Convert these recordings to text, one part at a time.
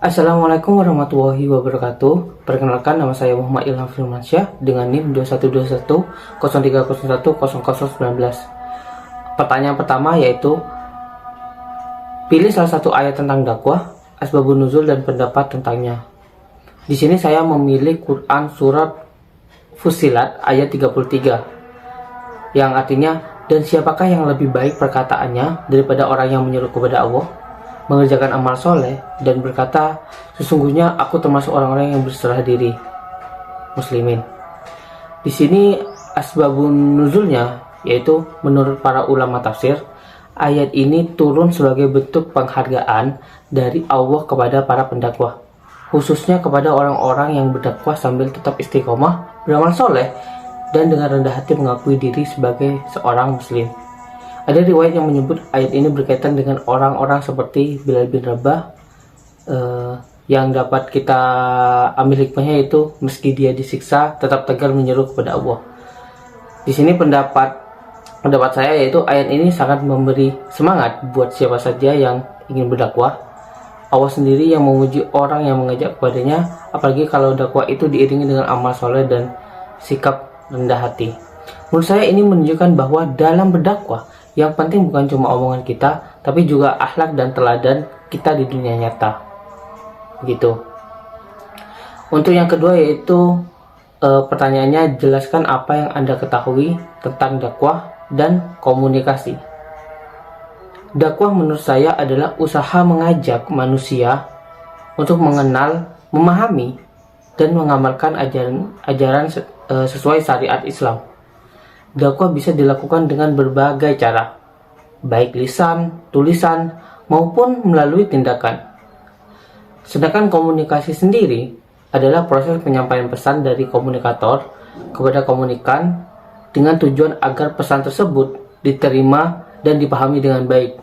Assalamualaikum warahmatullahi wabarakatuh. Perkenalkan, nama saya Muhammad Ilham Firmansyah dengan NIM 2121 0301 0019. Pertanyaan pertama yaitu pilih salah satu ayat tentang dakwah, asbabun nuzul dan pendapat tentangnya. Di sini saya memilih Quran surat Fussilat ayat 33 yang artinya, dan siapakah yang lebih baik perkataannya daripada orang yang menyeru kepada Allah, mengerjakan amal soleh dan berkata, sesungguhnya aku termasuk orang-orang yang berserah diri, muslimin. Di sini asbabun nuzulnya yaitu menurut para ulama tafsir, ayat ini turun sebagai bentuk penghargaan dari Allah kepada para pendakwah, khususnya kepada orang-orang yang berdakwah sambil tetap istiqomah, beramal soleh, dan dengan rendah hati mengakui diri sebagai seorang muslim. Ada riwayat yang menyebut ayat ini berkaitan dengan orang-orang seperti Bilal bin Rabah, yang dapat kita ambil hikmahnya yaitu meski dia disiksa tetap tegar menyeru kepada Allah. Di sini pendapat saya yaitu ayat ini sangat memberi semangat buat siapa saja yang ingin berdakwah. Allah sendiri yang memuji orang yang mengajak kepadanya, apalagi kalau dakwah itu diiringi dengan amal soleh dan sikap rendah hati. Menurut saya ini menunjukkan bahwa dalam berdakwah yang penting bukan cuma omongan kita, tapi juga akhlak dan teladan kita di dunia nyata. Begitu. Untuk yang kedua yaitu pertanyaannya, jelaskan apa yang Anda ketahui tentang dakwah dan komunikasi. Dakwah menurut saya adalah usaha mengajak manusia untuk mengenal, memahami, dan mengamalkan ajaran sesuai syariat Islam. Dakwah bisa dilakukan dengan berbagai cara, baik lisan, tulisan, maupun melalui tindakan. Sedangkan komunikasi sendiri adalah proses penyampaian pesan dari komunikator kepada komunikan dengan tujuan agar pesan tersebut diterima dan dipahami dengan baik.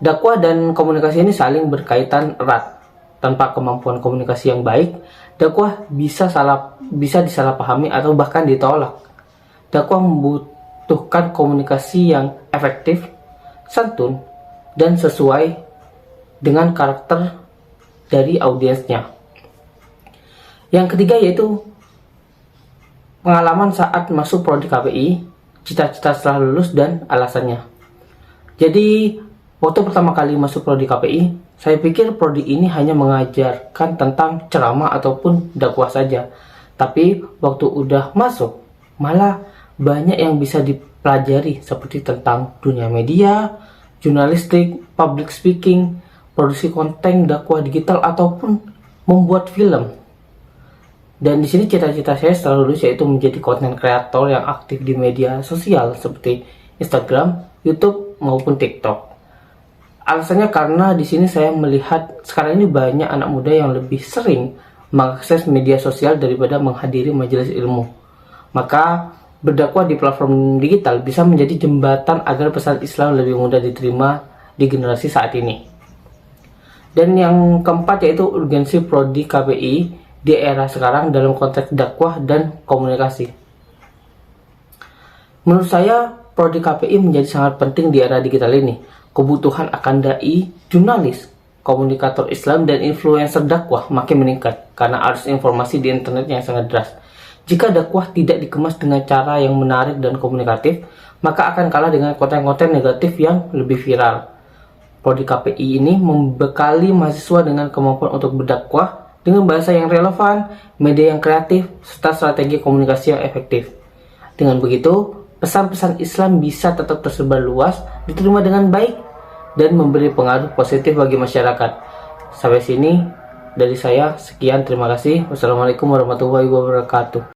Dakwah dan komunikasi ini saling berkaitan erat. Tanpa kemampuan komunikasi yang baik, dakwah bisa disalahpahami atau bahkan ditolak. Dakwah membutuhkan komunikasi yang efektif, santun, dan sesuai dengan karakter dari audiensnya. Yang ketiga yaitu pengalaman saat masuk prodi KPI, cita-cita setelah lulus, dan alasannya. Jadi, waktu pertama kali masuk prodi KPI, saya pikir prodi ini hanya mengajarkan tentang ceramah ataupun dakwah saja. Tapi waktu udah masuk, malah banyak yang bisa dipelajari seperti tentang dunia media, jurnalistik, public speaking, produksi konten dakwah digital ataupun membuat film. Dan di sini cita-cita saya setelah lulus yaitu menjadi konten kreator yang aktif di media sosial seperti Instagram, YouTube maupun TikTok. Alasannya karena di sini saya melihat sekarang ini banyak anak muda yang lebih sering mengakses media sosial daripada menghadiri majelis ilmu. Maka berdakwah di platform digital bisa menjadi jembatan agar pesan Islam lebih mudah diterima di generasi saat ini. Dan yang keempat yaitu urgensi prodi KPI di era sekarang dalam konteks dakwah dan komunikasi. Menurut saya prodi KPI menjadi sangat penting di era digital ini. Kebutuhan akan dai, jurnalis, komunikator Islam, dan influencer dakwah makin meningkat karena arus informasi di internet yang sangat deras. Jika dakwah tidak dikemas dengan cara yang menarik dan komunikatif, maka akan kalah dengan konten-konten negatif yang lebih viral. Prodi KPI ini membekali mahasiswa dengan kemampuan untuk berdakwah dengan bahasa yang relevan, media yang kreatif, serta strategi komunikasi yang efektif. Dengan begitu, pesan-pesan Islam bisa tetap tersebar luas, diterima dengan baik, dan memberi pengaruh positif bagi masyarakat. Sampai sini dari saya, sekian, terima kasih. Wassalamualaikum warahmatullahi wabarakatuh.